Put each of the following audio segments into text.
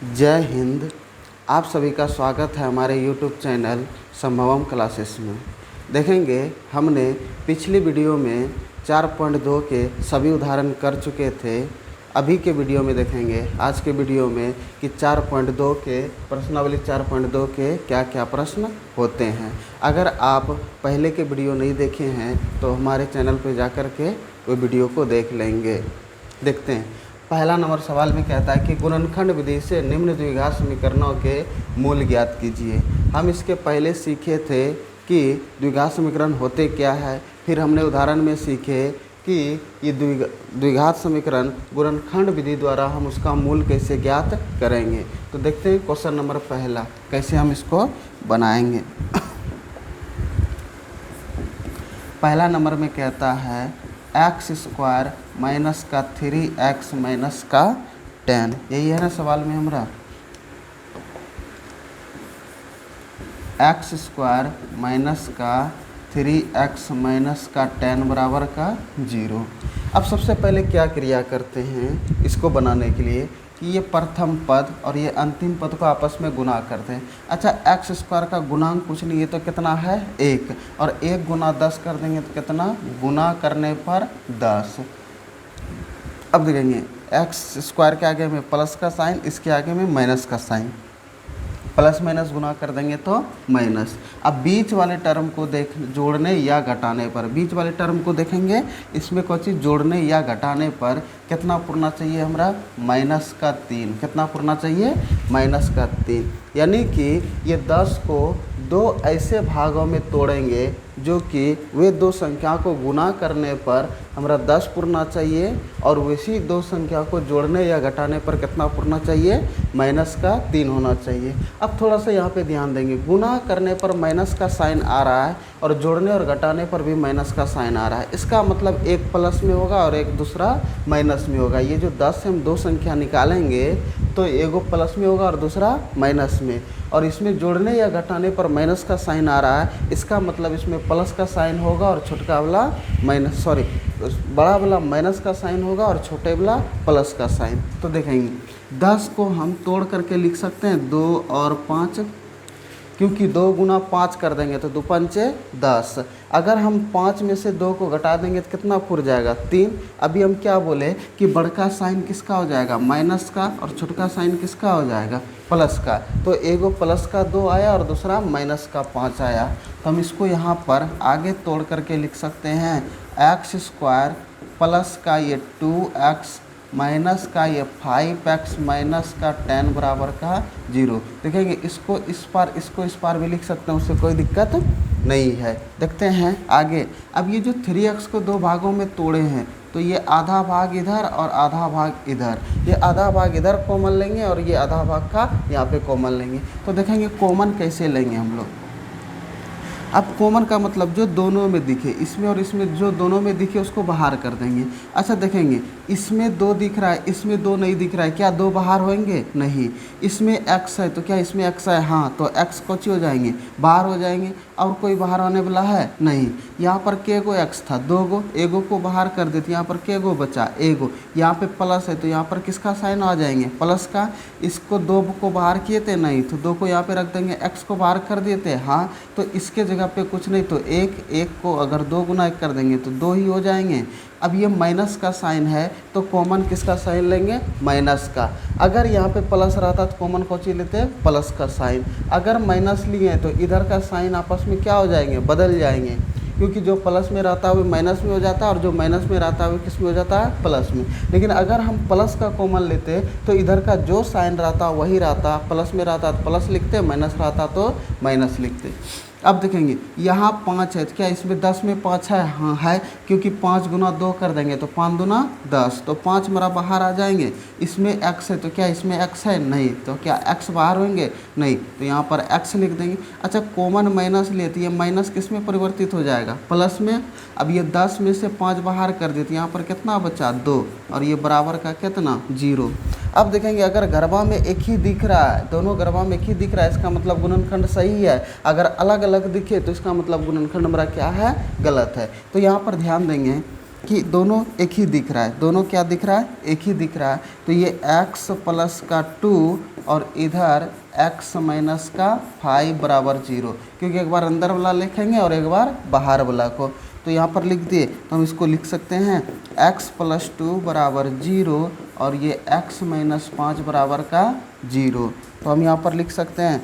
जय हिंद। आप सभी का स्वागत है हमारे YouTube चैनल संभवम क्लासेस में। देखेंगे हमने पिछली वीडियो में 4.2 के सभी उदाहरण कर चुके थे। अभी के वीडियो में देखेंगे आज के वीडियो में कि 4.2 के प्रश्नावली 4.2 के क्या क्या प्रश्न होते हैं। अगर आप पहले के वीडियो नहीं देखे हैं तो हमारे चैनल पर जाकर के वो वीडियो को देख लेंगे। देखते हैं। पहला नंबर सवाल में कहता है कि गुणनखंड विधि से निम्न द्विघात समीकरणों के मूल ज्ञात कीजिए। हम इसके पहले सीखे थे कि द्विघात समीकरण होते क्या है, फिर हमने उदाहरण में सीखे कि ये द्विघात समीकरण गुणनखंड विधि द्वारा हम उसका मूल कैसे ज्ञात करेंगे। तो देखते हैं क्वेश्चन नंबर पहला कैसे हम इसको बनाएंगे। पहला नंबर में कहता है x² माइनस का 3x माइनस का 10। यही है ना सवाल में हमारा। x² माइनस का 3x माइनस का 10 बराबर का 0। अब सबसे पहले क्या क्रिया करते हैं इसको बनाने के लिए कि ये प्रथम पद और ये अंतिम पद को आपस में गुणा करते हैं। अच्छा, x² का गुणांक कुछ नहीं है तो कितना है 1, और 1 गुना 10 कर देंगे तो कितना, गुना करने पर 10। अब देखेंगे x² के आगे में प्लस का साइन, इसके आगे में माइनस का साइन, प्लस माइनस गुना कर देंगे तो माइनस। अब बीच वाले टर्म को जोड़ने या घटाने पर, बीच वाले टर्म को देखेंगे इसमें कोई चीज़ जोड़ने या घटाने पर कितना पूर्णा चाहिए हमारा, -3। कितना पूर्णा चाहिए, -3। यानी कि ये 10 को दो ऐसे भागों में तोड़ेंगे जो कि वे दो संख्या को गुना करने पर हमारा 10 पूर्णा चाहिए, और वैसी दो संख्या को जोड़ने या घटाने पर कितना पूर्णा चाहिए, -3 होना चाहिए। अब थोड़ा सा यहाँ पे ध्यान देंगे, गुना करने पर माइनस का साइन आ रहा है और जोड़ने और घटाने पर भी माइनस का साइन आ रहा है। इसका मतलब एक प्लस में होगा और एक दूसरा माइनस में होगा। ये जो 10 से हम दो संख्या निकालेंगे तो एगो प्लस में होगा और दूसरा माइनस में, और इसमें जोड़ने या घटाने पर माइनस का साइन आ रहा है। इसका मतलब इसमें प्लस का साइन होगा और छोटा वाला बड़ा वाला माइनस का साइन होगा और छोटे वाला प्लस का साइन। तो देखेंगे 10 को हम तोड़ करके लिख सकते हैं 2 और 5, क्योंकि 2 गुना 5 कर देंगे तो 2 पंचे 10। अगर हम 5 में से 2 को घटा देंगे तो कितना पूर जाएगा, 3। अभी हम क्या बोले कि बड़का साइन किसका हो जाएगा, माइनस का, और छोटका साइन किसका हो जाएगा, प्लस का। तो एगो प्लस का 2 आया और दूसरा माइनस का 5 आया। तो हम इसको यहाँ पर आगे तोड़ करके लिख सकते हैं x² प्लस का ये 2x माइनस का ये 5x माइनस का 10 बराबर का 0। देखेंगे इसको इस पार भी लिख सकते हैं, उससे कोई दिक्कत नहीं है। देखते हैं आगे। अब ये जो 3x को दो भागों में तोड़े हैं तो ये आधा भाग इधर और आधा भाग इधर, ये आधा भाग इधर कॉमन लेंगे और ये आधा भाग का यहाँ पे कॉमन लेंगे। तो देखेंगे कॉमन कैसे लेंगे हम लोग। अब कॉमन का मतलब जो दोनों में दिखे, इसमें और इसमें जो दोनों में दिखे उसको बाहर कर देंगे। अच्छा देखेंगे इसमें 2 दिख रहा है, इसमें 2 नहीं दिख रहा है, क्या 2 बाहर होंगे, नहीं। इसमें x है तो क्या इसमें x है, हाँ, तो x कौची हो जाएंगे, बाहर हो जाएंगे। और कोई बाहर आने वाला है नहीं। यहाँ पर के गो x था, 2 गो, एगो को बाहर कर देते, यहाँ पर के गो बचा, एगो। यहाँ पे प्लस है तो यहाँ पर किसका साइन आ जाएंगे, प्लस का। इसको 2 को बाहर किए थे, नहीं, तो 2 को यहाँ पे रख देंगे, x को बाहर कर देते, हाँ, तो इसके जगह पे कुछ नहीं, तो 1 को अगर 2 गुना 1 कर देंगे तो 2 ही हो जाएंगे। अब ये माइनस का साइन है तो कॉमन किसका साइन लेंगे, माइनस का। अगर यहाँ पे प्लस रहता तो कॉमन कौन सी लेते हैं, प्लस का साइन। अगर माइनस लिए तो इधर का साइन आपस में क्या हो जाएंगे, बदल जाएंगे, क्योंकि जो प्लस में रहता है वो माइनस में हो जाता है और जो माइनस में रहता है वो किस में हो जाता है, प्लस में। लेकिन अगर हम प्लस का कॉमन लेते तो इधर का जो साइन रहता वही रहता, प्लस में रहता तो प्लस लिखते, माइनस रहता तो माइनस लिखते। अब देखेंगे यहाँ 5 है तो क्या इसमें 10 में 5 है, हाँ है, क्योंकि 5 गुना 2 कर देंगे तो 5 दूना 10, तो 5 मेरा बाहर आ जाएंगे। इसमें x है तो क्या इसमें x है, नहीं, तो क्या x बाहर होंगे, नहीं, तो यहाँ पर x लिख देंगे। अच्छा कॉमन माइनस लेते, ये माइनस किस में परिवर्तित हो जाएगा, प्लस में। अब ये 10 में से 5 बाहर कर देते, यहाँ पर कितना बचा, 2, और ये बराबर का कितना, 0। अब देखेंगे अगर गरबा में एक ही दिख रहा है, दोनों गरबा में एक ही दिख रहा है, इसका मतलब गुणनखंड सही है। अगर अलग अलग दिखे तो इसका मतलब गुणनखंड हमारा क्या है, गलत है। तो यहाँ पर ध्यान देंगे कि दोनों एक ही दिख रहा है, दोनों क्या दिख रहा है, एक ही दिख रहा है। तो ये x प्लस का 2 और इधर x माइनस का 5 बराबर 0, क्योंकि एक बार अंदर वाला लिखेंगे और एक बार बाहर वाला को। तो यहाँ पर लिख दिए, तो हम इसको लिख सकते हैं x प्लस 2 बराबर 0 और ये x माइनस 5 बराबर का 0। तो हम यहाँ पर लिख सकते हैं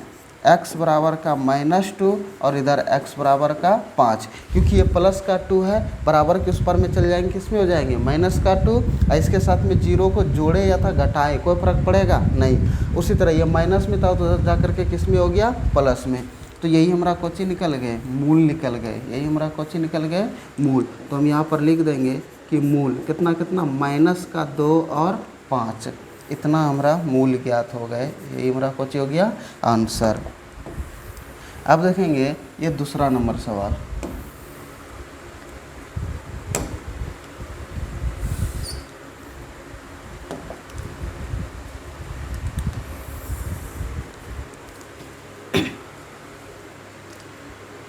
x बराबर का -2 और इधर x बराबर का 5, क्योंकि ये प्लस का 2 है, बराबर के उस पर में चले जाएंगे, किस में हो जाएंगे, माइनस का 2, और इसके साथ में 0 को जोड़े या था घटाए कोई फर्क पड़ेगा नहीं। उसी तरह ये माइनस में था तो जा करके किस में हो गया, प्लस में। तो यही हमारा कोची निकल गए, मूल निकल गए, यही हमारा कोची निकल गए, मूल। तो हम यहाँ पर लिख देंगे कि मूल कितना कितना, -2 और 5, इतना हमारा मूल ज्ञात हो गए। यही हमारा कोची हो गया आंसर। अब देखेंगे ये दूसरा नंबर सवाल।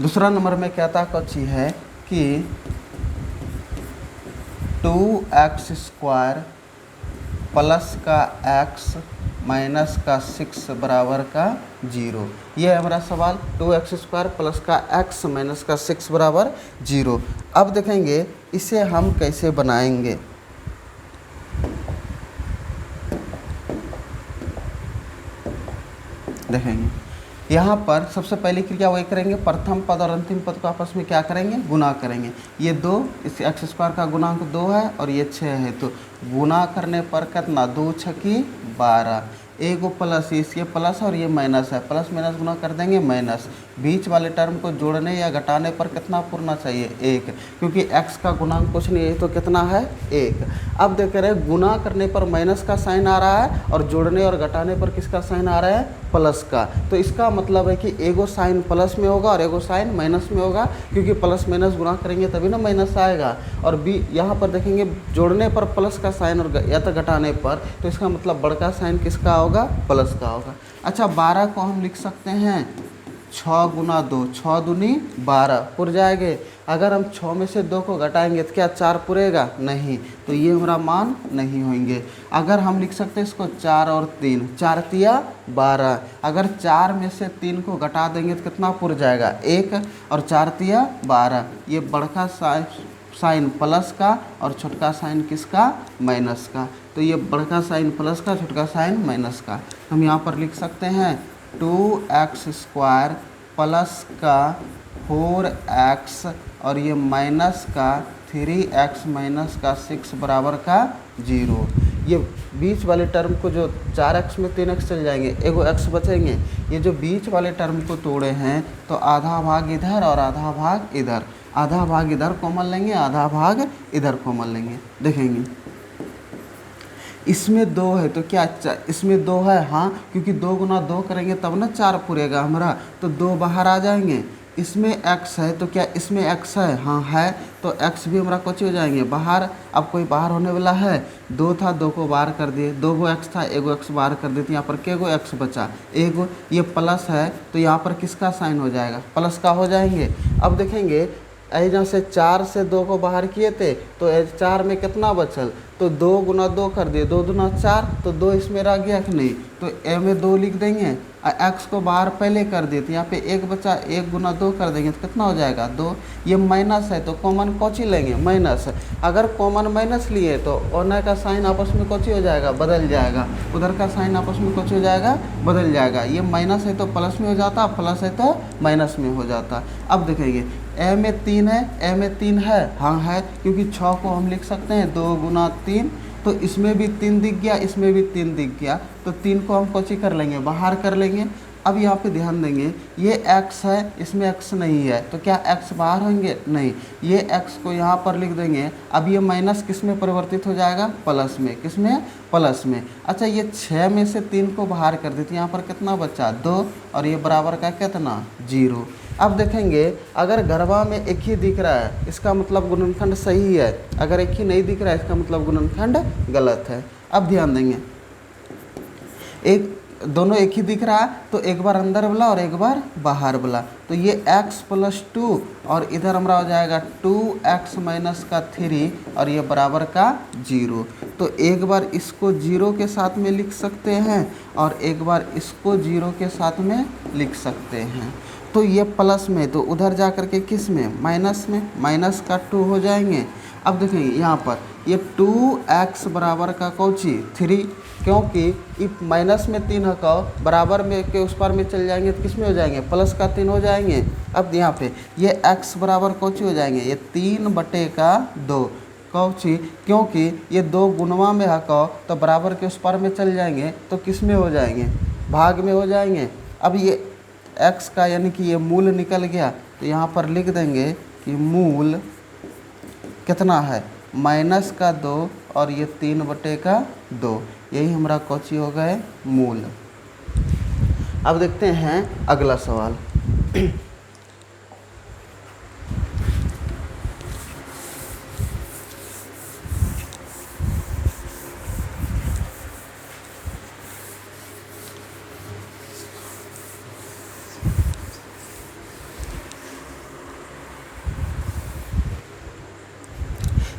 दूसरा नंबर में कहता कुछ है कि 2x² प्लस का x माइनस का 6 बराबर का 0। ये है हमारा सवाल, 2x² प्लस का x माइनस का 6 बराबर 0। अब देखेंगे इसे हम कैसे बनाएंगे। देखेंगे यहाँ पर सबसे पहली क्रिया वही करेंगे, प्रथम पद और अंतिम पद को आपस में क्या करेंगे, गुना करेंगे। ये 2, इस x² का गुणांक 2 है और ये 6 है, तो गुना करने पर कितना, 2 छकी 12, एगो प्लस, ये प्लस और ये माइनस है, प्लस माइनस गुना कर देंगे माइनस। बीच वाले टर्म को जोड़ने या घटाने पर कितना पूरना चाहिए, 1, क्योंकि x का गुणांक कुछ नहीं है तो कितना है, 1। अब देख रहे हैं गुना करने पर माइनस का साइन आ रहा है और जोड़ने और घटाने पर किसका साइन आ रहा है, प्लस का। तो इसका मतलब है कि एगो साइन प्लस में होगा और एगो साइन माइनस में होगा, क्योंकि प्लस माइनस गुना करेंगे तभी ना माइनस आएगा। और बी यहाँ पर देखेंगे जोड़ने पर प्लस का साइन और या तो घटाने पर, तो इसका मतलब बड़का साइन किसका होगा, प्लस का होगा। अच्छा 12 को हम लिख सकते हैं 6 गुना 2, 6 दूनी 12 पुर जाएंगे। अगर हम 6 में से 2 को घटाएंगे तो क्या 4 पुरेगा, नहीं, तो ये हमारा मान नहीं होंगे। अगर हम लिख सकते हैं इसको 4 और 3, 4 तिया 12, अगर 4 में से 3 को घटा देंगे तो कितना पुर जाएगा, 1, और 4 तिया 12। ये बड़का साइन प्लस का और छोटका साइन किसका, माइनस का। तो ये बड़का साइन प्लस का, छोटका साइन माइनस का। हम यहाँ पर लिख सकते हैं 2x² प्लस का 4x और ये माइनस का 3x माइनस का 6 बराबर का 0। ये बीच वाले टर्म को जो 4x में 3x चल जाएंगे, एगो x बचेंगे। ये जो बीच वाले टर्म को तोड़े हैं तो आधा भाग इधर और आधा भाग इधर, आधा भाग इधर कॉमन लेंगे, आधा भाग इधर कॉमन लेंगे। देखेंगे इसमें 2 है तो क्या इसमें 2 है, हाँ, क्योंकि 2 गुना 2 करेंगे तब ना 4 पूरेगा हमारा, तो 2 बाहर आ जाएंगे। इसमें x है तो क्या इसमें x है, हाँ है, तो x भी हमारा कुछ हो जाएंगे बाहर। अब कोई बाहर होने वाला है, 2 था 2 को बाहर कर दिए, 2 गो x था, एगो x बाहर कर देते, यहाँ पर के गो x बचा, एगो। ये प्लस है तो यहाँ पर किसका साइन हो जाएगा, प्लस का हो जाएंगे। अब देखेंगे यहाँ से 4 से 2 को बाहर किए थे तो 4 में कितना बचल, तो 2 गुना 2 कर दिए, 2 दूना 4, तो 2 इसमें रह गया कि नहीं, तो ए में 2 लिख देंगे। x को बाहर पहले कर दिए तो यहाँ पे 1 बचा, 1 गुना 2 कर देंगे तो कितना हो जाएगा, 2। ये माइनस है तो कॉमन कौची लेंगे, माइनस। अगर कॉमन माइनस लिए तो ओना का साइन आपस में कौची हो जाएगा, बदल जाएगा, उधर का साइन आपस में कौची हो जाएगा, बदल जाएगा। ये माइनस है तो प्लस में हो जाता, प्लस है तो माइनस में हो जाता। अब देखेंगे ए में 3 है, ए में 3 है, हाँ है, क्योंकि 6 को हम लिख सकते हैं 2 गुना 3, तो इसमें भी 3 दिख गया, इसमें भी 3 दिख गया, तो 3 को हम कोची कर लेंगे, बाहर कर लेंगे। अब यहाँ पे ध्यान देंगे ये x है, इसमें x नहीं है, तो क्या x बाहर होंगे, नहीं, ये x को यहाँ पर लिख देंगे। अब ये माइनस किस में परिवर्तित हो जाएगा, प्लस में, किस में, प्लस में। अच्छा ये 6 में से 3 को बाहर कर देते, यहाँ पर कितना बचा, 2, और ये बराबर का कितना, 0। अब देखेंगे अगर घरवा में एक ही दिख रहा है इसका मतलब गुणनखंड सही है, अगर एक ही नहीं दिख रहा है इसका मतलब गुणनखंड गलत है। अब ध्यान देंगे एक दोनों एक ही दिख रहा है, तो एक बार अंदर वाला और एक बार बाहर वाला, तो ये x + 2 और इधर हमारा हो जाएगा 2x - 3 और ये बराबर का 0। तो एक बार इसको 0 के साथ में लिख सकते हैं और एक बार इसको 0 के साथ में लिख सकते हैं। तो ये प्लस में, तो उधर जा कर के किस में, माइनस में, -2 हो जाएंगे। अब देखेंगे यहाँ पर ये 2x बराबर का कौची 3, क्योंकि माइनस में 3 है का बराबर में के उस पार में चल जाएंगे तो किस में हो जाएंगे, +3 हो जाएंगे। अब यहाँ पे ये x बराबर कौची हो जाएंगे, ये 3/2 कौची, क्योंकि ये 2 गुणवा में है का तो बराबर के उस पार में चल जाएंगे तो किस में हो जाएंगे, भाग में हो जाएंगे। अब ये x का यानी कि ये मूल निकल गया, तो यहाँ पर लिख देंगे कि मूल कितना है, -2 और ये 3/2, यही हमारा कौची हो गए मूल। अब देखते हैं अगला सवाल।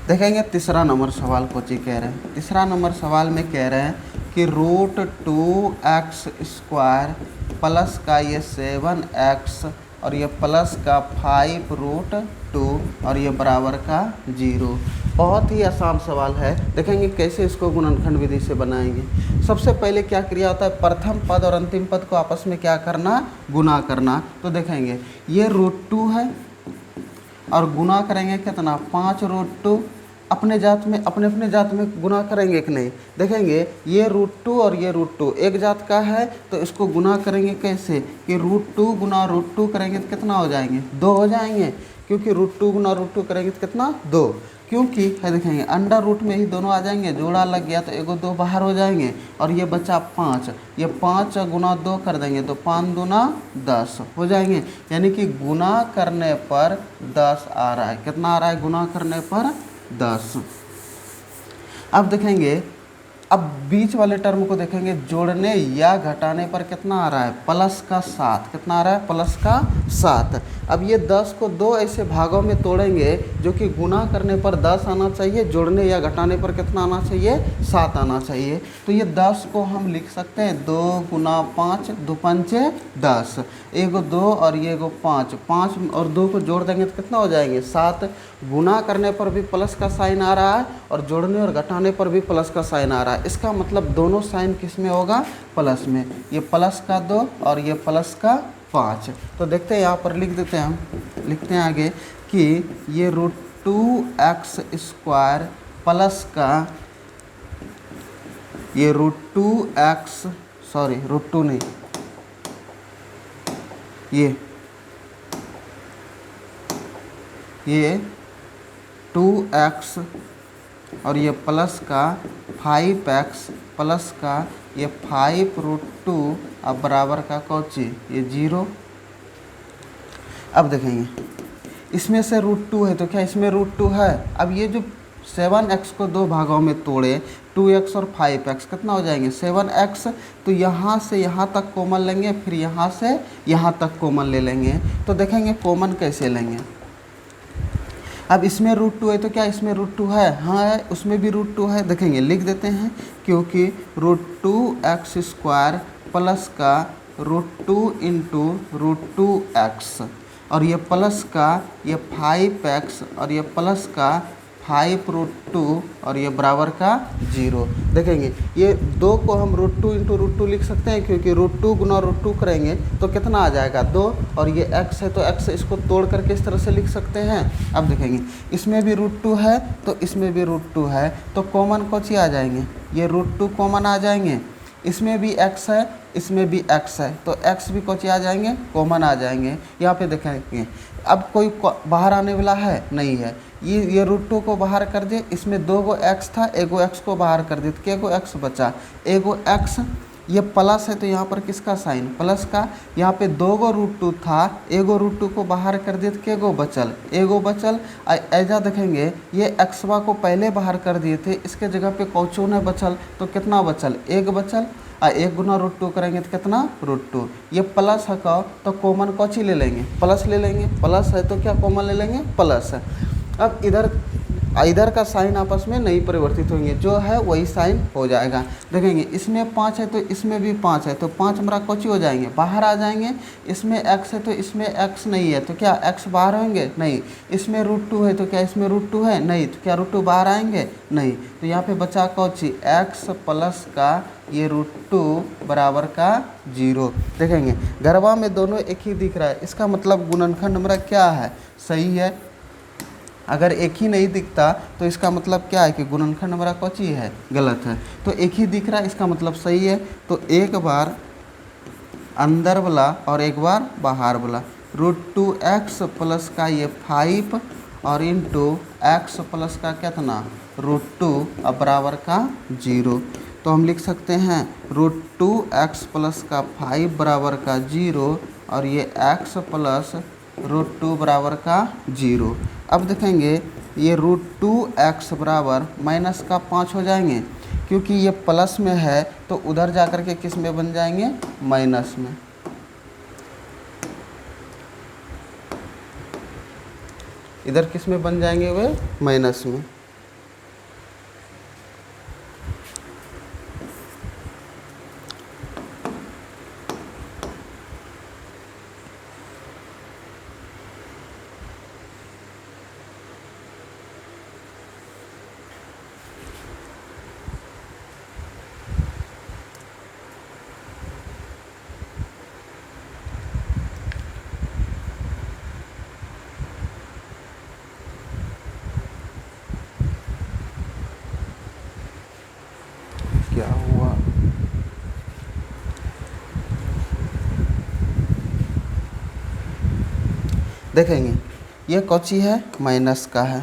देखेंगे तीसरा नंबर सवाल कोची कह रहे हैं। तीसरा नंबर सवाल में कह रहे हैं कि √2x² प्लस का ये 7x और ये प्लस का 5√2 और ये बराबर का 0। बहुत ही आसान सवाल है। देखेंगे कैसे इसको गुणनखंड विधि से बनाएंगे। सबसे पहले क्या क्रिया होता है, प्रथम पद और अंतिम पद को आपस में क्या करना, गुना करना। तो देखेंगे ये √2 है और गुना करेंगे कितना, 5√2। अपने जात में अपने जात में गुना करेंगे कि नहीं, देखेंगे ये √2 और ये √2 एक जात का है, तो इसको गुना करेंगे कैसे कि √2 गुना √2 करेंगे तो कितना हो जाएंगे, 2 हो जाएंगे, क्योंकि √2 गुना √2 करेंगे तो कितना, 2, क्योंकि है देखेंगे अंडर रूट में ही दोनों आ जाएंगे, जोड़ा लग गया तो एगो 2 बाहर हो जाएंगे और ये बचा 5, ये 5 गुना 2 कर देंगे तो 5 दूना 10 हो जाएंगे। यानी कि गुना करने पर 10 आ रहा है, कितना आ रहा है गुना करने पर 10। अब देखेंगे, अब बीच वाले टर्म को देखेंगे, जोड़ने या घटाने पर कितना आ रहा है, +7, कितना आ रहा है, +7। अब ये 10 को 2 ऐसे भागों में तोड़ेंगे जो कि गुना करने पर 10 आना चाहिए, जोड़ने या घटाने पर कितना आना चाहिए, 7 आना चाहिए। तो ये 10 को हम लिख सकते हैं 2 गुना 5, 2 पंचे 10, एगो 2 और ये एगो 5, 5 और 2 को जोड़ देंगे तो कितना हो जाएंगे, 7। गुना करने पर भी प्लस का साइन आ रहा है और जोड़ने और घटाने पर भी प्लस का साइन आ रहा है। इसका मतलब दोनों साइन किस में होगा, प्लस में। ये प्लस का 2 और ये प्लस का 5। तो देखते हैं यहाँ पर लिख देते हैं, हम लिखते हैं आगे कि ये √2x² प्लस का ये √2x, सॉरी √2 नहीं, ये 2x और ये प्लस का 5x प्लस का ये 5√2 अब बराबर का कौची, ये 0। अब देखेंगे इसमें से √2 है तो क्या इसमें √2 है। अब ये जो 7x को 2 भागों में तोड़े, 2x और 5x कितना हो जाएंगे, 7x। तो यहाँ से यहाँ तक कॉमन लेंगे, फिर यहाँ से यहाँ तक कॉमन ले लेंगे। तो देखेंगे कॉमन कैसे लेंगे। अब इसमें √2 है तो क्या इसमें √2 है, हाँ है, उसमें भी √2 है। देखेंगे लिख देते हैं, क्योंकि √2x² प्लस का √2 इंटू √2x और ये प्लस का ये 5x और ये प्लस का 5√2 और ये बराबर का 0। देखेंगे ये 2 को हम √2 इंटू √2 लिख सकते हैं, क्योंकि √2 गुना √2 करेंगे तो कितना आ जाएगा, 2, और ये x है तो x इसको तोड़ करके इस तरह से लिख सकते हैं। अब देखेंगे इसमें भी √2 है तो इसमें भी √2 है, तो कॉमन कौची आ जाएंगे, ये √2 कॉमन आ जाएंगे। इसमें भी x है, इसमें भी x है, तो x भी कौची आ जाएंगे, कॉमन आ जाएंगे। यहाँ पे देखेंगे अब कोई बाहर आने वाला है नहीं है, ये √2 को बाहर कर दिए, इसमें 2 गो x था, एगो x को बाहर कर दिए तो क्या गो x बचा, एगो x। ये प्लस है तो यहाँ पर किसका साइन, प्लस का। यहाँ पे 2 गो √2 था, एगो √2 को बाहर कर दिए तो क्या गो बचल, एगो बचल। ऐजा देखेंगे ये एक्सवा को पहले बाहर कर दिए थे, इसके जगह पे कौचो ने बचल तो कितना बचल, 1 बचल। और 1 गुना √2 करेंगे तो कितना √2। ये प्लस है का तो कॉमन कौची ले लेंगे, प्लस ले लेंगे, प्लस है तो क्या कॉमन ले लेंगे, प्लस है। अब इधर का साइन आपस में नहीं परिवर्तित होंगे, जो है वही साइन हो जाएगा। देखेंगे इसमें 5 है तो इसमें भी 5 है, तो 5 हमारा कौची हो जाएंगे, बाहर आ जाएंगे। इसमें x है तो इसमें x नहीं है, तो क्या x बाहर होंगे, नहीं। इसमें √2 है तो क्या इसमें √2 है, नहीं, तो क्या √2 बाहर आएंगे, नहीं। तो यहाँ पे बचा कौची x प्लस का ये √2 बराबर का 0। देखेंगे गरबा में दोनों एक ही दिख रहा है, इसका मतलब गुणनखंड हमारा क्या है, सही है। अगर एक ही नहीं दिखता तो इसका मतलब क्या है कि गुणनखंड हमारा कौची है, गलत है। तो एक ही दिख रहा है, इसका मतलब सही है। तो एक बार अंदर वाला और एक बार बाहर वाला, √2x प्लस का ये 5 और इंटू x प्लस का कितना √2 अब बराबर का 0। तो हम लिख सकते हैं √2x प्लस का 5 बराबर का 0 और ये x प्लस √2 बराबर का 0। अब देखेंगे ये √2x बराबर माइनस का 5 हो जाएंगे, क्योंकि ये प्लस में है तो उधर जा कर के किस में बन जाएंगे, माइनस में। इधर किस में बन जाएंगे वे, माइनस में। क्या हुआ, देखेंगे ये कौची है, माइनस का है,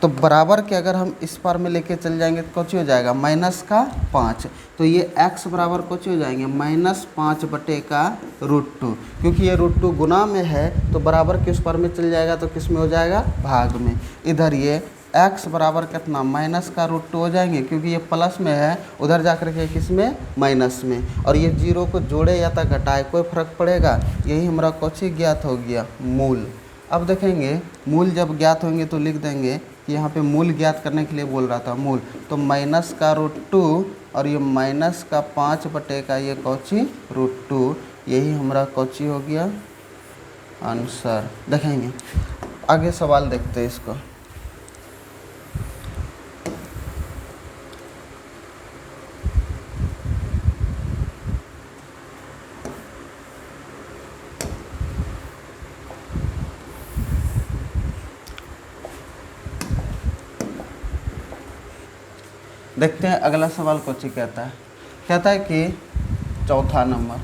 तो बराबर के अगर हम इस पार में लेके चल जाएंगे तो कौची हो जाएगा, माइनस का 5। तो ये x बराबर कौची हो जाएंगे, -5 बटे का √2। क्योंकि ये √2 गुना में है तो बराबर के उस पार में चल जाएगा तो किस में हो जाएगा, भाग में। इधर ये x बराबर कितना, माइनस का √2 हो जाएंगे, क्योंकि ये प्लस में है, उधर जाकर के किस में, माइनस में। और ये 0 को जोड़े या तो घटाए कोई फर्क पड़ेगा, यही हमारा कौची ज्ञात हो गया, मूल। अब देखेंगे मूल जब ज्ञात होंगे तो लिख देंगे कि यहाँ पे मूल ज्ञात करने के लिए बोल रहा था, मूल। तो माइनस का √2 और ये माइनस का 5 बटे का ये कौची √2, यही हमारा कौची हो गया, आंसर। देखेंगे आगे सवाल देखते हैं इसको। देखते हैं अगला सवाल कौची कहता है। कहता है कि चौथा नंबर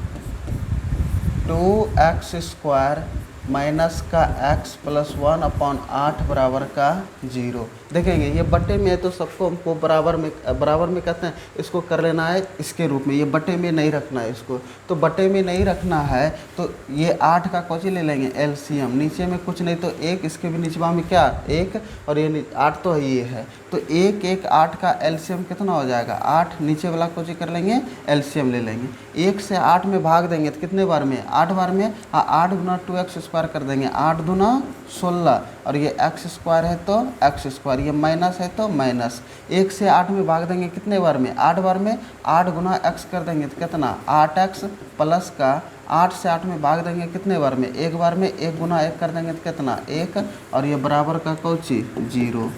2x² माइनस का x प्लस 1/8 बराबर का 0। देखेंगे ये बटे में है तो सबको हमको बराबर में कहते हैं, इसको कर लेना है इसके रूप में, ये बटे में नहीं रखना है इसको। तो बटे में नहीं रखना है तो ये 8 का कौची ले लेंगे, एलसीएम। नीचे में कुछ नहीं तो 1, इसके भी निचवा में क्या 1 और ये 8 तो ये है, तो 1 1 8 का एलसीएम कितना हो जाएगा, 8। नीचे वाला कौची कर लेंगे, एलसीएम ले लेंगे। 1 से 8 में भाग देंगे तो कितने बार में, 8 बार में। 8 गुना 2x² कर देंगे, 8 दूना 16 और ये x² है तो x², ये माइनस है तो माइनस। 1 से 8 में भाग देंगे कितने बार में, 8 बार में। 8 गुना x कर देंगे तो कितना, 8x प्लस का 8 से 8 में भाग देंगे कितने बार में, 1 बार में। 1 गुना 1 कर देंगे तो कितना, 1 और ये बराबर का कौची 0।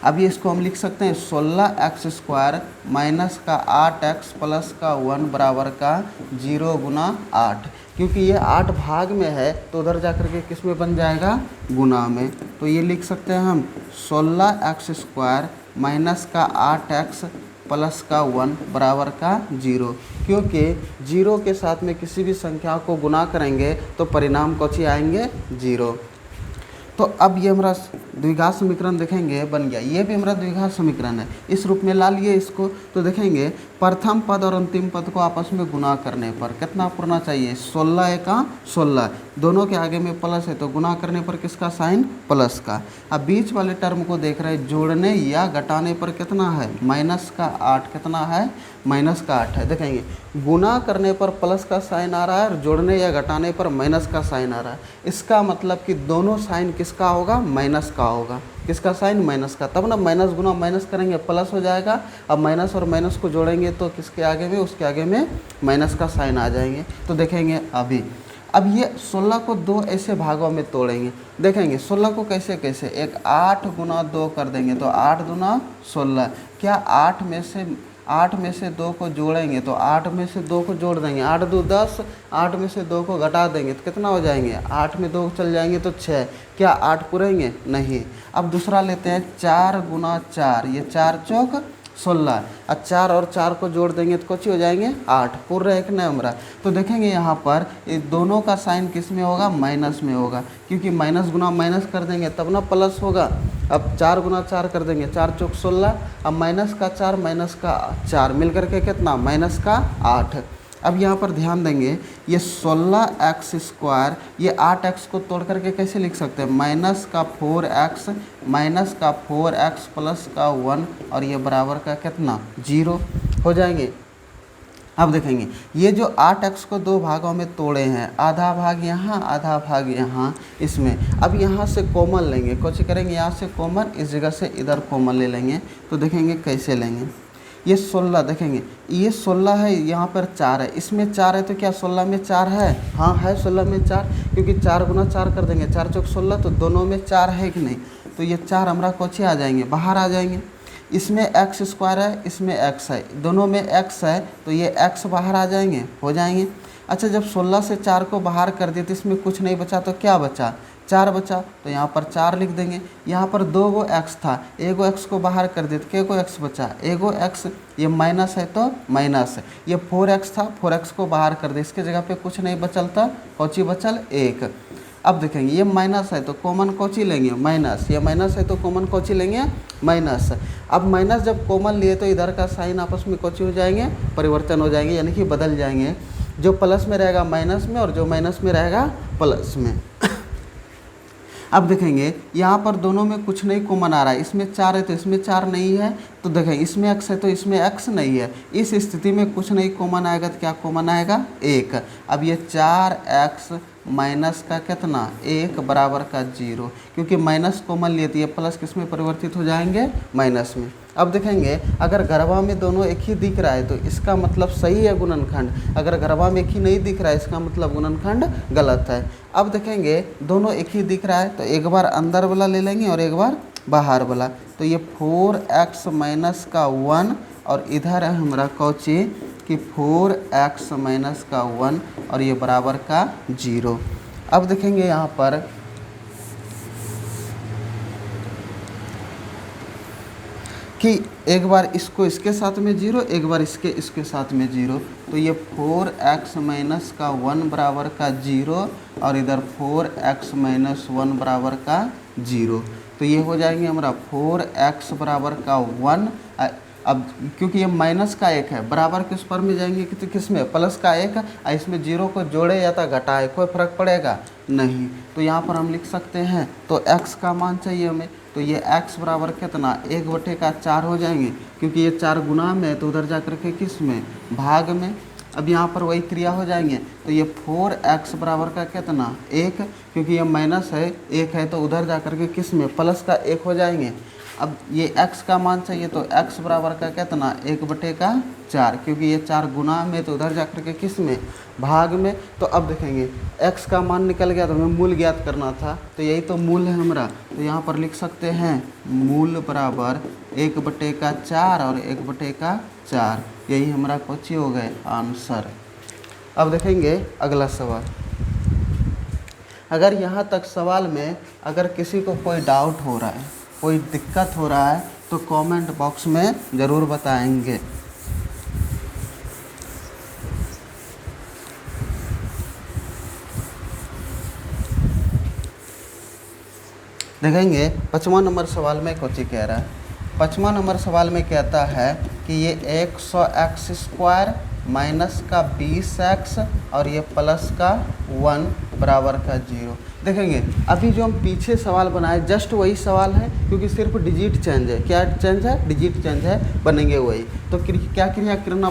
अभी इसको हम लिख सकते हैं 16x² माइनस का 8x प्लस का 1 बराबर का 0 गुना 8। क्योंकि ये 8 भाग में है तो उधर जाकर के किस में बन जाएगा, गुना में। तो ये लिख सकते हैं हम 16x² माइनस का 8x प्लस का 1 बराबर का 0। क्योंकि 0 के साथ में किसी भी संख्या को गुना करेंगे तो परिणाम कौची आएंगे, 0। तो अब ये हमारा द्विघात समीकरण देखेंगे बन गया, ये भी हमारा द्विघात समीकरण है, इस रूप में ला लिए इसको। तो देखेंगे प्रथम पद और अंतिम पद को आपस में गुना करने पर कितना पुरना चाहिए, 16 एका 16, दोनों के आगे में प्लस है तो गुना करने पर किसका साइन, प्लस का। अब बीच वाले टर्म को देख रहे हैं, जोड़ने या घटाने पर कितना है, माइनस का 8, कितना है, माइनस का 8 है। देखेंगे गुना करने पर प्लस का साइन आ रहा है और जोड़ने या घटाने पर माइनस का साइन आ रहा है, इसका मतलब कि दोनों साइन किसका होगा, माइनस का होगा। किसका साइन, माइनस का, तब ना माइनस गुना माइनस करेंगे प्लस हो जाएगा। अब माइनस और माइनस को जोड़ेंगे तो किसके आगे में, उसके आगे में माइनस का साइन आ जाएंगे। तो देखेंगे अब ये 16 को 2 ऐसे भागों में तोड़ेंगे। देखेंगे 16 को कैसे कैसे, एक 8 गुना 2 कर देंगे तो 8 दूना 16, क्या 8 में से 2 को जोड़ेंगे तो 8 में से 2 को जोड़ देंगे, 8 2 10, 8 में से 2 को घटा देंगे तो कितना हो जाएंगे, 8 में 2 चल जाएंगे तो 6, क्या 8 पूरेंगे, नहीं। अब दूसरा लेते हैं 4 गुना 4, ये 4 चौक 16, और 4 और 4 को जोड़ देंगे तो कुछ हो जाएंगे 8, पूरा एक न हमारा। तो देखेंगे यहाँ पर इस दोनों का साइन किस में होगा, माइनस में होगा, क्योंकि माइनस गुना माइनस कर देंगे तब ना प्लस होगा। अब 4 गुना 4 कर देंगे, 4 चौक 16, अब माइनस का 4 माइनस का 4 मिल करके कितना, माइनस का 8। अब यहाँ पर ध्यान देंगे ये 16x², ये 8x को तोड़ करके कैसे लिख सकते हैं, माइनस का 4x प्लस का 1 और ये बराबर का कितना, 0 हो जाएंगे। अब देखेंगे ये जो 8x को 2 भागों में तोड़े हैं, आधा भाग यहाँ आधा भाग यहाँ, इसमें अब यहाँ से कॉमन लेंगे, कुछ करेंगे यहाँ से कॉमन, इस जगह से इधर कॉमन ले लेंगे। तो देखेंगे कैसे लेंगे, ये 16 देखेंगे, ये 16 है, यहाँ पर 4 है, इसमें 4 है तो क्या 16 में 4 है, हाँ है 16 में 4, क्योंकि 4 गुना 4 कर देंगे, 4 चौक 16, तो दोनों में 4 है कि नहीं। तो ये 4 हमारा कोचे आ जाएंगे, बाहर आ जाएंगे। इसमें x² है, इसमें x है, दोनों में x है तो ये x बाहर आ जाएंगे, हो जाएंगे। अच्छा जब 16 से 4 को बाहर कर दिए तो इसमें कुछ नहीं बचा, तो क्या बचा, 4 बचा, तो यहाँ पर 4 लिख देंगे। यहाँ पर 2 गो x था, एगो x को बाहर कर दिए तो क्या को x बचा, एगो x, ये माइनस है तो माइनस, ये 4x था, 4x को बाहर कर दिए, इसके जगह पे कुछ नहीं बचल था, कौची बचल 1। अब देखेंगे ये माइनस है तो कॉमन कौची लेंगे, माइनस, ये माइनस है तो कॉमन कौची लेंगे, माइनस। अब माइनस जब कॉमन लिए तो इधर का साइन आपस में कौची हो जाएंगे, परिवर्तन हो जाएंगे, यानी कि बदल जाएंगे, जो प्लस में रहेगा माइनस में और जो माइनस में रहेगा प्लस में। अब देखेंगे यहाँ पर दोनों में कुछ नहीं कॉमन आ रहा है, इसमें 4 है तो इसमें 4 नहीं है, तो देखें इसमें x है तो इसमें x नहीं है, इस स्थिति में कुछ नहीं कॉमन आएगा तो क्या कॉमन आएगा, 1। अब ये 4x माइनस का कितना, 1 बराबर का 0, क्योंकि माइनस कॉमन लिए तो ये प्लस किस में परिवर्तित हो जाएंगे, माइनस में। अब देखेंगे अगर घरवा में दोनों एक ही दिख रहा है तो इसका मतलब सही है गुणनखंड, अगर घरवा में एक ही नहीं दिख रहा है इसका मतलब गुणनखंड गलत है। अब देखेंगे दोनों एक ही दिख रहा है तो एक बार अंदर वाला ले लेंगे और एक बार बाहर वाला, तो ये 4x माइनस का 1 और इधर है हमारा कौची कि 4x माइनस का 1 और ये बराबर का 0। अब देखेंगे यहाँ पर कि एक बार इसको इसके साथ में 0, एक बार इसके साथ में 0, तो ये 4x माइनस का 1 बराबर का 0 और इधर 4x माइनस 1 बराबर का 0, तो ये हो जाएंगे हमारा 4x बराबर का 1। अब क्योंकि ये माइनस का 1 है, बराबर किस पर में जाएंगे कि किस में, प्लस का 1, इसमें 0 को जोड़े या तो घटाए कोई फर्क पड़ेगा नहीं, तो यहाँ पर हम लिख सकते हैं। तो x का मान चाहिए हमें, तो ये x बराबर कितना, 1/4 हो जाएंगे, क्योंकि ये 4 गुना में है तो उधर जा कर के किस में, भाग में। अब यहाँ पर वही क्रिया हो जाएंगे, तो ये 4x बराबर का कितना, 1, क्योंकि ये माइनस है 1 है तो उधर जा कर के किस में, प्लस का 1 हो जाएंगे। अब ये x का मान चाहिए तो x बराबर का कितना, 1/4, क्योंकि ये 4 गुना में तो उधर जा कर के किस में, भाग में। तो अब देखेंगे x का मान निकल गया तो हमें मूल ज्ञात करना था, तो यही तो मूल है हमारा, तो यहाँ पर लिख सकते हैं मूल बराबर 1/4 और 1/4, यही हमारा क्वेश्चन हो गए आंसर। अब देखेंगे अगला सवाल। अगर यहाँ तक सवाल में अगर किसी को कोई डाउट हो रहा है, कोई दिक्कत हो रहा है तो कमेंट बॉक्स में ज़रूर बताएंगे। देखेंगे 5वां नंबर सवाल में कोची कह रहा है। 5वां नंबर सवाल में कहता है कि ये 100x² माइनस का 20x और ये प्लस का 1 बराबर का 0। देखेंगे अभी जो हम पीछे सवाल बनाए जस्ट वही सवाल है, क्योंकि सिर्फ डिजिट चेंज है। क्या चेंज है? डिजिट चेंज है, बनेंगे वही। तो क्या क्रिया करना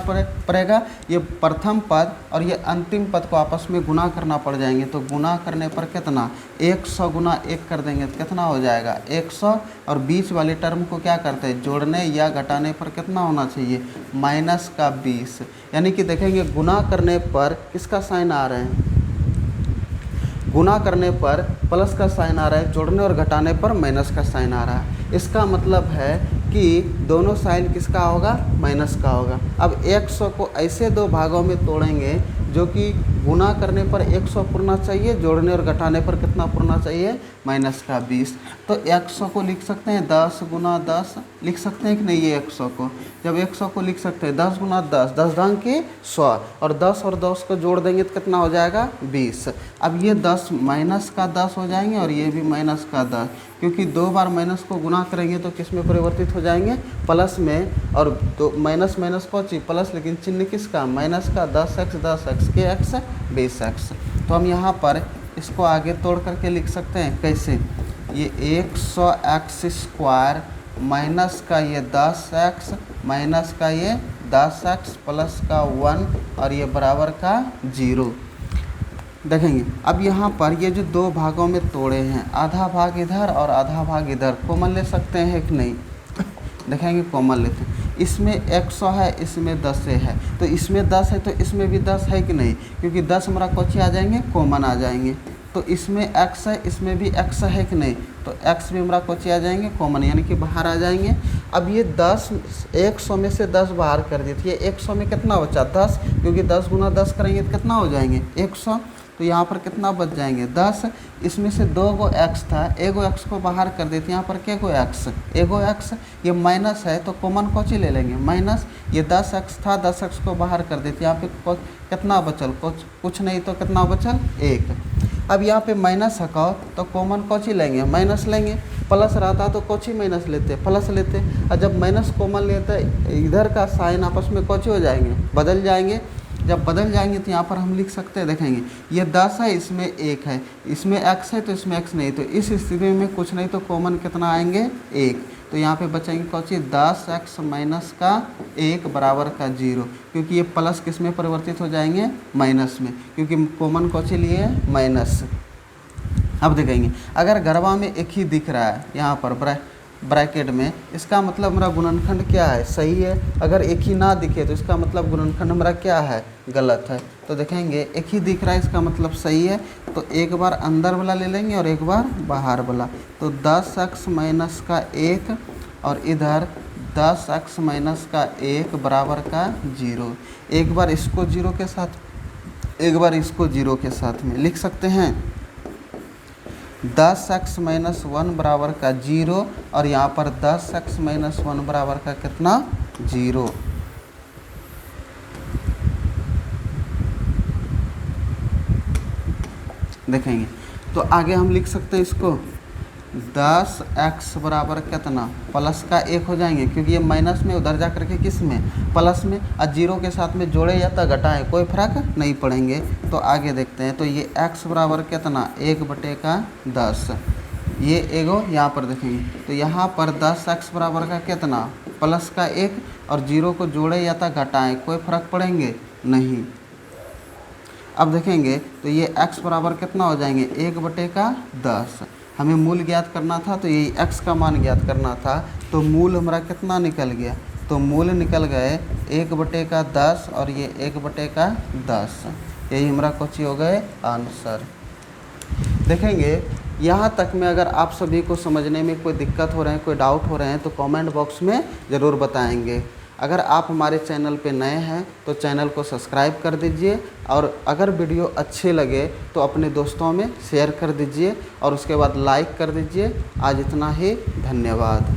पड़ेगा? ये प्रथम पद और ये अंतिम पद को आपस में गुना करना पड़ जाएंगे। तो गुना करने पर कितना? 100 गुना 1 कर देंगे तो कितना हो जाएगा? 100। और बीच वाले टर्म को क्या करते हैं? जोड़ने या घटाने पर कितना होना चाहिए? माइनस का 20। यानी कि देखेंगे गुना करने पर किसका साइन आ रहा है? गुना करने पर प्लस का साइन आ रहा है, जोड़ने और घटाने पर माइनस का साइन आ रहा है। इसका मतलब है कि दोनों साइन किसका होगा? माइनस का होगा। अब 100 को ऐसे दो भागों में तोड़ेंगे जो कि गुना करने पर 100 पुरना चाहिए, जोड़ने और घटाने पर कितना पुरना चाहिए? माइनस का 20। तो 100 को लिख सकते हैं 10 गुना 10 लिख सकते हैं कि नहीं? ये 100 को जब 100 को लिख सकते हैं 10 गुना 10, 10 ढंग के 100, और 10 और 10 को जोड़ देंगे तो कितना हो जाएगा? 20। अब ये 10 माइनस का 10 हो जाएंगे और ये भी माइनस का 10, क्योंकि 2 बार माइनस को गुना करेंगे तो किस में परिवर्तित हो जाएंगे? प्लस में। और तो माइनस माइनस पहुँची प्लस, लेकिन चिन्ह किसका? माइनस का। 10x के x 20x। तो हम यहाँ पर इसको आगे तोड़ करके लिख सकते हैं कैसे? ये 100x² माइनस का ये 10x माइनस का ये 10x प्लस का 1 और ये बराबर का 0। देखेंगे अब यहाँ पर ये जो दो भागों में तोड़े हैं, आधा भाग इधर और आधा भाग इधर, कॉमन ले सकते हैं कि नहीं? देखेंगे कॉमन लेते हैं। इसमें 100 है, इसमें 10 है, तो इसमें 10 है तो इसमें भी 10 है कि नहीं? क्योंकि 10 हमारा कोची आ जाएंगे? कॉमन आ जाएंगे। तो इसमें x है, इसमें भी x है कि नहीं? तो x भी हमारा कोची आ जाएंगे? कॉमन, यानी कि बाहर आ जाएंगे। अब ये 10 100 में से 10 बाहर कर दी थी, ये 100 में कितना बचा? 10, क्योंकि 10 गुना 10 करेंगे तो कितना हो जाएंगे? 100। तो यहाँ पर कितना बच जाएंगे? 10। इसमें से 2 गो x था, एगो x को बाहर कर देते, यहाँ पर क्या गो x? एगो x। ये माइनस है तो कॉमन कोची ले लेंगे? माइनस। ये 10x था, 10x को बाहर कर देते, यहाँ पे कितना बचल? कुछ नहीं, तो कितना बचल? 1। अब यहाँ पे माइनस हटाओ तो कॉमन कोची लेंगे? माइनस लेंगे। प्लस रहता तो कोची माइनस लेते? प्लस लेते। और जब माइनस कॉमन लेते इधर का साइन आपस में कोची हो जाएंगे? बदल जाएंगे। जब बदल जाएंगे तो यहाँ पर हम लिख सकते हैं, देखेंगे ये 10 है, इसमें 1 है, इसमें x है तो इसमें x नहीं, तो इस स्थिति में कुछ नहीं तो कॉमन कितना आएंगे? 1। तो यहाँ पे बचेंगे कोची? 10x माइनस का 1 बराबर का 0, क्योंकि ये प्लस किस में परिवर्तित हो जाएंगे? माइनस में, क्योंकि कॉमन कोची लिए? माइनस। अब देखेंगे अगर गरबा में एक ही दिख रहा है यहाँ पर ब्रैकेट में, इसका मतलब हमारा गुणनखंड क्या है? सही है। अगर एक ही ना दिखे तो इसका मतलब गुणनखंड हमारा क्या है? गलत है। तो देखेंगे एक ही दिख रहा है, इसका मतलब सही है। तो एक बार अंदर वाला ले लेंगे और एक बार बाहर वाला। तो 10x माइनस का 1 और इधर 10x माइनस का 1 बराबर का 0। एक बार इसको 0 के साथ, एक बार इसको 0 के साथ में लिख सकते हैं। 10x माइनस 1 बराबर का 0 और यहाँ पर 10x माइनस 1 बराबर का कितना? 0। देखेंगे तो आगे हम लिख सकते हैं इसको 10x बराबर कितना? प्लस का 1 हो जाएंगे, क्योंकि ये माइनस में उधर जा करके किस में? प्लस में। और 0 के साथ में जोड़े या तो घटाएं, कोई फर्क नहीं पड़ेंगे। तो आगे देखते हैं। तो ये x बराबर कितना? 1/10। ये एगो यहाँ पर देखेंगे तो यहाँ पर 10x बराबर का कितना? प्लस का 1, और 0 को जोड़े या तो घटाएं, कोई फर्क पड़ेंगे नहीं। अब देखेंगे तो ये x बराबर कितना हो जाएंगे? 1/10। हमें मूल ज्ञात करना था, तो यही x का मान ज्ञात करना था। तो मूल हमारा कितना निकल गया? तो मूल निकल गए 1/10 और ये 1/10। यही हमारा कोची हो गए? आंसर। देखेंगे यहाँ तक में अगर आप सभी को समझने में कोई दिक्कत हो रहे हैं, कोई डाउट हो रहे हैं, तो कमेंट बॉक्स में ज़रूर बताएंगे। अगर आप हमारे चैनल पे नए हैं तो चैनल को सब्सक्राइब कर दीजिए, और अगर वीडियो अच्छे लगे तो अपने दोस्तों में शेयर कर दीजिए और उसके बाद लाइक कर दीजिए। आज इतना ही, धन्यवाद।